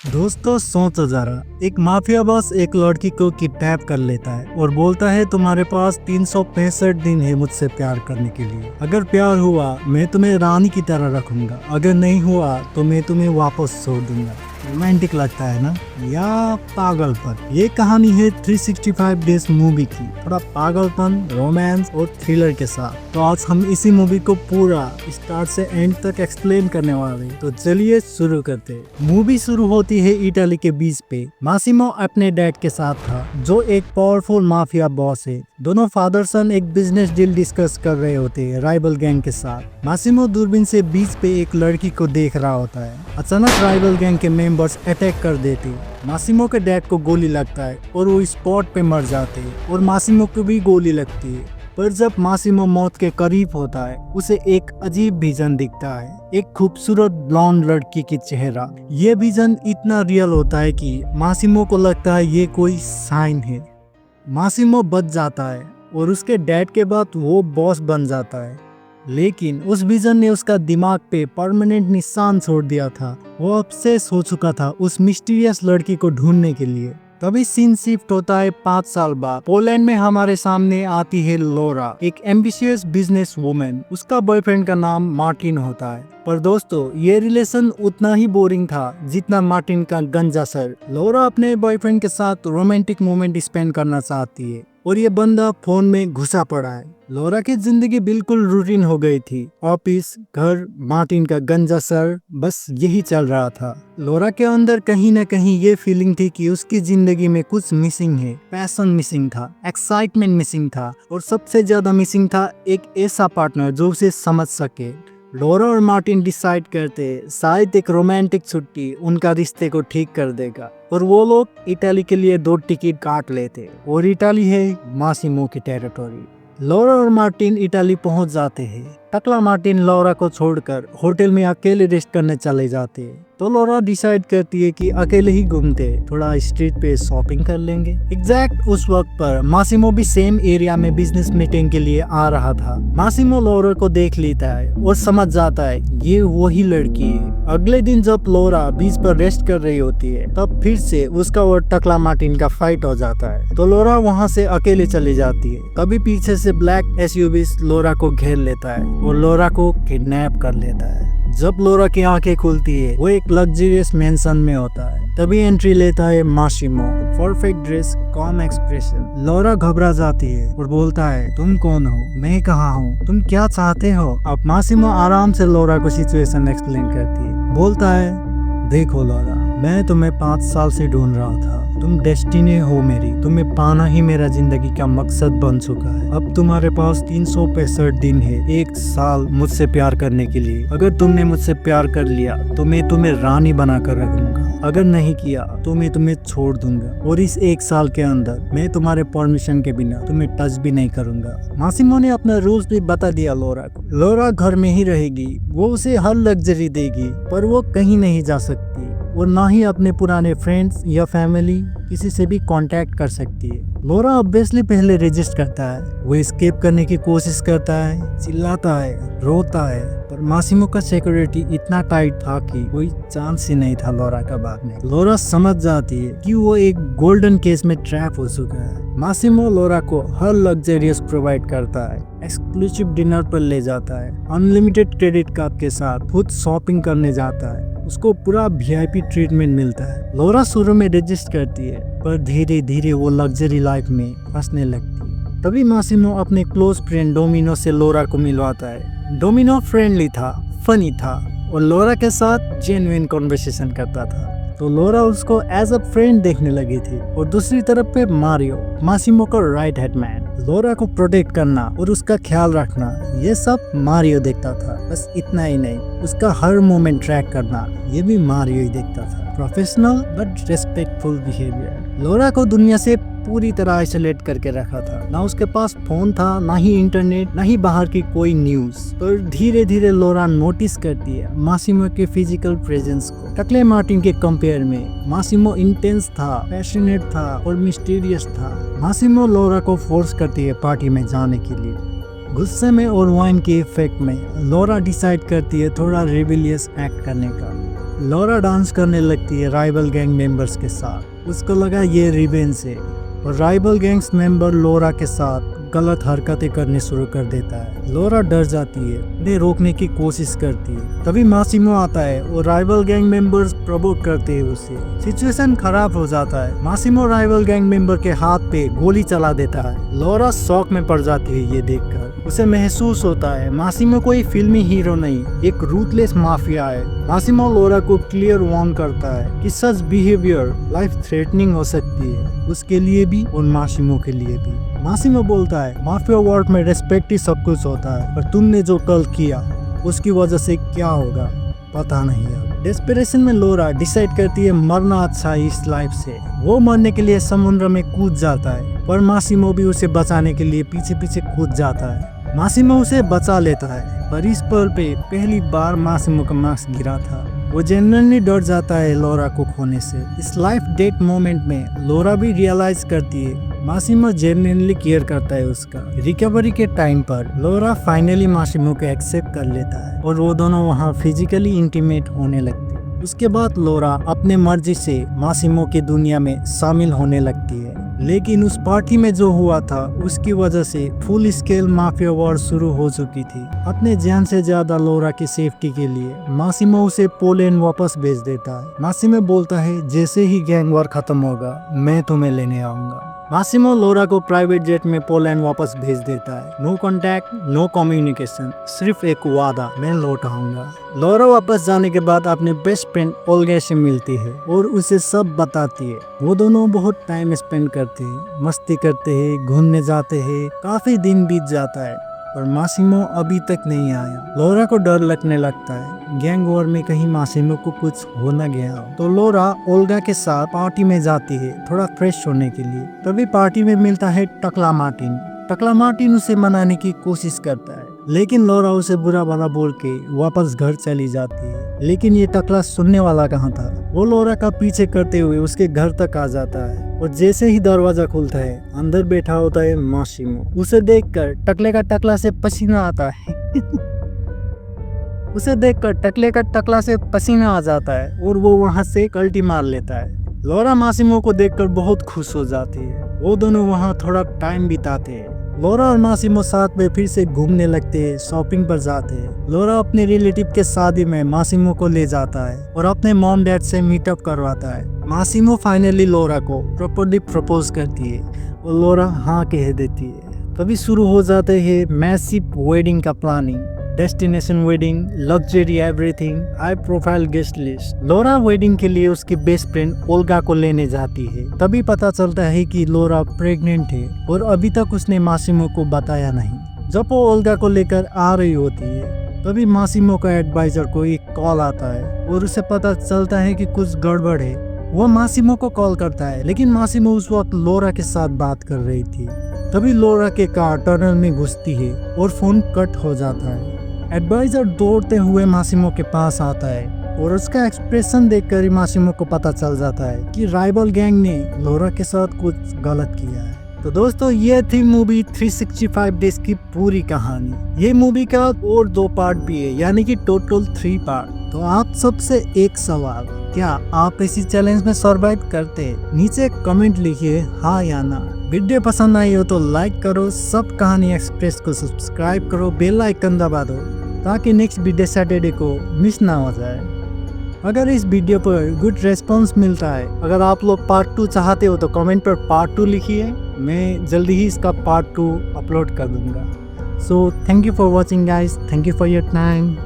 दोस्तों सोचो जरा, एक माफिया बॉस एक लड़की को किडनैप कर लेता है और बोलता है तुम्हारे पास 365 दिन है मुझसे प्यार करने के लिए। अगर प्यार हुआ मैं तुम्हें रानी की तरह रखूंगा, अगर नहीं हुआ तो मैं तुम्हें वापस छोड़ दूंगा। रोमांटिक लगता है ना, या पागलपन? ये कहानी है 365 डेज मूवी की, थोड़ा पागलपन, रोमांस और थ्रिलर के साथ। तो आज हम इसी मूवी को पूरा स्टार्ट से एंड तक एक्सप्लेन करने वाले हैं। तो चलिए शुरू करते हैं। मूवी शुरू होती है इटली के बीच पे। मासिमो अपने डैड के साथ था जो एक पावरफुल माफिया बॉस है। दोनों फादर सन एक बिजनेस डील डिस्कस कर रहे होते हैं राइवल गैंग के साथ। मासिमो दूरबीन से बीच पे एक लड़की को देख रहा होता है। अचानक राइवल गैंग के मेंबर्स अटैक कर देते। मासिमो के डैड को गोली लगता है और वो स्पॉट पे मर जाते हैं और मासिमो को भी गोली लगती है। पर जब मासिमो मौत के करीब होता है उसे एक अजीब विजन दिखता है, एक खूबसूरत ब्लॉन्ड लड़की की चेहरा। ये विजन इतना रियल होता है कि मासिमो को लगता है ये कोई साइन है। मासिमो बच जाता है और उसके डैड के बाद वो बॉस बन जाता है। लेकिन उस विजन ने उसका दिमाग पे परमानेंट निशान छोड़ दिया था। वो ऑब्सेस हो चुका था उस मिस्टीरियस लड़की को ढूंढने के लिए। तभी सीन शिफ्ट होता है 5 साल बाद। पोलैंड में हमारे सामने आती है लोरा, एक एम्बिशियस बिजनेस वुमेन। उसका बॉयफ्रेंड का नाम मार्टिन होता है। पर दोस्तों ये रिलेशन उतना ही बोरिंग था जितना मार्टिन का गंजा सर। लोरा अपने बॉयफ्रेंड के साथ रोमांटिक मोमेंट स्पेंड करना चाहती है और ये बंदा फोन में घुसा पड़ा है। लोरा की जिंदगी बिल्कुल रूटीन हो गई थी। ऑफिस, घर, मार्टिन का गंजा सर, बस यही चल रहा था। लोरा के अंदर कहीं न कहीं ये फीलिंग थी कि उसकी जिंदगी में कुछ मिसिंग है। पैशन मिसिंग था, एक्साइटमेंट मिसिंग था और सबसे ज्यादा मिसिंग था एक ऐसा पार्टनर जो उसे समझ सके। लोरा और मार्टिन डिसाइड करते शायद एक रोमांटिक छुट्टी उनका रिश्ते को ठीक कर देगा और वो लोग इटली के लिए 2 टिकट काट लेते और इटली है मासिमो की टेरिटोरी। लोरा और मार्टिन इटली पहुंच जाते हैं। टकला मार्टिन लोरा को छोड़कर होटल में अकेले रेस्ट करने चले जाते हैं। तो लोरा डिसाइड करती है कि अकेले ही घूमते, थोड़ा स्ट्रीट पे शॉपिंग कर लेंगे। एग्जैक्ट उस वक्त पर मासिमो भी सेम एरिया में बिजनेस मीटिंग के लिए आ रहा था। मासिमो लोरा को देख लेता है और समझ जाता है ये वही लड़की है। अगले दिन जब लोरा बीच पर रेस्ट कर रही होती है तब फिर से उसका और टकला मार्टिन का फाइट हो जाता है। तो लोरा वहाँ से अकेले चली जाती है। तभी पीछे से ब्लैक एसयूवी लोरा को घेर लेता है और लोरा को किडनैप कर लेता है। जब लोरा की आंखें खुलती है वो एक लग्जरियस मेंशन में होता है। तभी एंट्री लेता है Massimo, perfect dress, calm expression. Laura घबरा जाती है और बोलता है तुम कौन हो, मैं कहाँ हूँ, तुम क्या चाहते हो? अब मासिमो आराम से लोरा को सिचुएशन एक्सप्लेन करती है। बोलता है देखो लोरा, मैं तुम्हें 5 साल से ढूंढ रहा था। तुम डेस्टिनी हो मेरी, तुम्हें पाना ही मेरा जिंदगी का मकसद बन चुका है। अब तुम्हारे पास 365 दिन है, 1 साल मुझसे प्यार करने के लिए। अगर तुमने मुझसे प्यार कर लिया तो मैं तुम्हें रानी बना कर रखूंगा, अगर नहीं किया तो मैं तुम्हें छोड़ दूंगा और इस 1 साल के अंदर मैं तुम्हारे परमिशन के बिना तुम्हें टच भी नहीं करूंगा। मासिमो ने अपना रूल्स भी बता दिया लोरा को। लोरा घर में ही रहेगी, वो उसे हर लग्जरी देगी पर वो कहीं नहीं जा सकती और ना ही अपने पुराने फ्रेंड्स या फैमिली किसी से भी कांटेक्ट कर सकती है। लोरा ऑब्वियसली पहले रजिस्ट करता है। वो एस्केप करने की कोशिश करता है, चिल्लाता है, रोता है, पर मासिमो का सिक्योरिटी इतना टाइट था कि कोई चांस ही नहीं था लोरा का भागने। लोरा समझ जाती है कि वो एक गोल्डन केस में ट्रैप हो चुका है। मासिमो लोरा को हर लग्जरियस प्रोवाइड करता है, एक्सक्लूसिव डिनर पर ले जाता है, अनलिमिटेड क्रेडिट कार्ड के साथ खुद शॉपिंग करने जाता है, उसको पूरा वीआईपी ट्रीटमेंट मिलता है। लोरा शुरू में रजिस्ट करती है पर धीरे धीरे वो लग्जरी लाइफ में फंसने लगती है। तभी मासिमो अपने क्लोज फ्रेंड डोमिनो से लोरा को मिलवाता है। डोमिनो फ्रेंडली था, फनी था और लोरा के साथ जेन्युइन कॉन्वर्सेशन करता था, तो लोरा उसको एज अ फ्रेंड देखने लगी थी। और दूसरी तरफ पे मारियो, मासिमो का राइट हैंड मैन। लोरा को प्रोटेक्ट करना और उसका ख्याल रखना ये सब मारियो देखता था। बस इतना ही नहीं, उसका हर मोमेंट ट्रैक करना ये भी मारियो ही देखता था। Professional but respectful behaviour. Laura को दुनिया से पूरी तरह आइसोलेट करके रखा था। ना उसके पास फोन था, ना ही इंटरनेट, ना ही बाहर की कोई न्यूज। पर धीरे धीरे लोरा नोटिस करती है मासिमो के फिजिकल प्रेजेंस को। टकले मार्टिन के कंपेयर में मासिमो इंटेंस था, पैशनेट था और मिस्टीरियस था। मासिमो लोरा को फोर्स करती है पार्टी में जाने के लिए। गुस्से में और वाइन के इफेक्ट में लोरा डिसाइड करती है थोड़ा रिबेलियस एक्ट करने का। लोरा डांस करने लगती है राइवल गैंग मेंबर्स के साथ। उसको लगा ये रिवेंज है और राइवल गैंग्स मेंबर लोरा के साथ गलत हरकतें करने शुरू कर देता है। लोरा डर जाती है, उन्हें रोकने की कोशिश करती है। तभी मासिमो आता है और राइवल गैंग मेंबर्स प्रवोक करते हैं उसे। सिचुएशन खराब हो जाता है। मासिमो राइवल गैंग मेंबर के हाथ पे गोली चला देता है। लोरा शॉक में पड़ जाती है ये देखकर। उसे महसूस होता है मासिमो कोई फिल्मी हीरो नहीं, एक रूथलेस माफिया है। मासिमो लोरा को क्लियर वार्न करता है कि सच बिहेवियर लाइफ थ्रेटनिंग हो सकती है, उसके लिए भी और मासिमो के लिए भी। मासिमो बोलता है माफिया वर्ल्ड में रेस्पेक्ट ही सब कुछ होता है, पर तुमने जो कल किया उसकी वजह से क्या होगा पता नहीं है। डेस्परेशन में लोरा डिसाइड करती है मरना अच्छा है इस लाइफ से। वो मरने के लिए समुद्र में कूद जाता है, पर मासिमो भी उसे बचाने के लिए पीछे पीछे कूद जाता है। मासिमो उसे बचा लेता है, पर इस पल पे पहली बार मासिमो का मास्क गिरा था। वो जेन्युइनली डर जाता है लोरा को खोने से। इस लाइफ डेट मोमेंट में लोरा भी रियलाइज करती है मासिमो जेन्युइनली केयर करता है उसका। रिकवरी के टाइम पर लोरा फाइनली मासिमो को एक्सेप्ट कर लेता है और वो दोनों वहाँ फिजिकली इंटीमेट होने लगते हैं। उसके बाद लोरा अपने मर्जी से मासिमो की दुनिया में शामिल होने लगती है। लेकिन उस पार्टी में जो हुआ था उसकी वजह से फुल स्केल माफिया वॉर शुरू हो चुकी थी। अपने जान से ज्यादा लोरा की सेफ्टी के लिए मासिमो उसे पोलैंड वापस भेज देता है। मासिमो बोलता है जैसे ही गैंग वॉर खत्म होगा मैं तुम्हें लेने आऊंगा। मासिमो लोरा को प्राइवेट जेट में पोलैंड वापस भेज देता है। नो कांटेक्ट, नो कम्युनिकेशन, सिर्फ एक वादा, मैं लौट आऊंगा। लोरा वापस जाने के बाद अपने बेस्ट फ्रेंड ओल्गा से मिलती है और उसे सब बताती है। वो दोनों बहुत टाइम स्पेंड करते हैं, मस्ती करते हैं, घूमने जाते हैं। काफी दिन बीत जाता है पर मासिमो अभी तक नहीं आया। लोरा को डर लगने लगता है गैंग वॉर में कहीं मासिमो को कुछ हो न गया हो। तो लोरा ओल्गा के साथ पार्टी में जाती है थोड़ा फ्रेश होने के लिए। तभी पार्टी में मिलता है टकला मार्टिन। टकला मार्टिन उसे मनाने की कोशिश करता है, लेकिन लोरा उसे बुरा भला बोल के वापस घर चली जाती है। लेकिन ये टकला सुनने वाला कहाँ था। वो लोरा का पीछे करते हुए उसके घर तक आ जाता है और जैसे ही दरवाजा खुलता है अंदर बैठा होता है मासिमो। उसे देखकर टकले का टकला से पसीना आता है उसे देखकर टकले का टकला से पसीना आ जाता है और वो वहां से कल्टी मार लेता है। लोरा मासिमो को देखकर बहुत खुश हो जाती है। वो दोनों वहां थोड़ा टाइम बिताते हैं। लोरा और मासिमो साथ में फिर से घूमने लगते हैं, शॉपिंग पर जाते हैं। लोरा अपने रिलेटिव के शादी में मासिमो को ले जाता है और अपने मॉम डैड से मीटअप करवाता है। मासिमो फाइनली लोरा को प्रॉपर्ली प्रपोज करती है और लोरा हाँ कह देती है। तभी शुरू हो जाते हैं मैसिव वेडिंग का planning. Destination wedding, luxury everything, high profile guest list. Laura wedding के लिए उसकी बेस्ट फ्रेंड ओल्गा को लेने जाती है। तभी पता चलता है कि लोरा प्रेग्नेंट है और अभी तक उसने मासिमो को बताया नहीं। जब वो ओल्गा को लेकर आ रही होती है तभी मासिमो का एडवाइजर को एक कॉल आता है और उसे पता चलता है कि कुछ गड़बड़ है। वो मासिमो को कॉल करता है, लेकिन मासिमो उस वक्त लोरा के साथ बात कर रही थी। तभी लोरा के कार टनल में घुसती है और फोन कट हो जाता है। एडवाइजर दौड़ते हुए मासिमो के पास आता है और उसका एक्सप्रेशन देखकर ही मासिमो को पता चल जाता है कि राइवल गैंग ने लोरा के साथ कुछ गलत किया है। तो दोस्तों ये थी मूवी 365 डेज की पूरी कहानी। ये मूवी का और 2 पार्ट भी है, यानी कि टोटल 3 पार्ट। तो आप सबसे एक सवाल, क्या आप इसी चैलेंज में सरवाइव करते? नीचे कमेंट लिखिए हाँ या ना। वीडियो पसंद आई हो तो लाइक करो, सब कहानी एक्सप्रेस को सब्सक्राइब करो, बेल आइकन दबा दो ताकि नेक्स्ट वीडियो सैटरडे को मिस ना हो जाए। अगर इस वीडियो पर गुड रेस्पॉन्स मिलता है, अगर आप लोग पार्ट 2 चाहते हो तो कमेंट पर पार्ट 2 लिखिए। मैं जल्दी ही इसका पार्ट 2 अपलोड कर दूंगा। So thank you for watching guys, thank you for your time.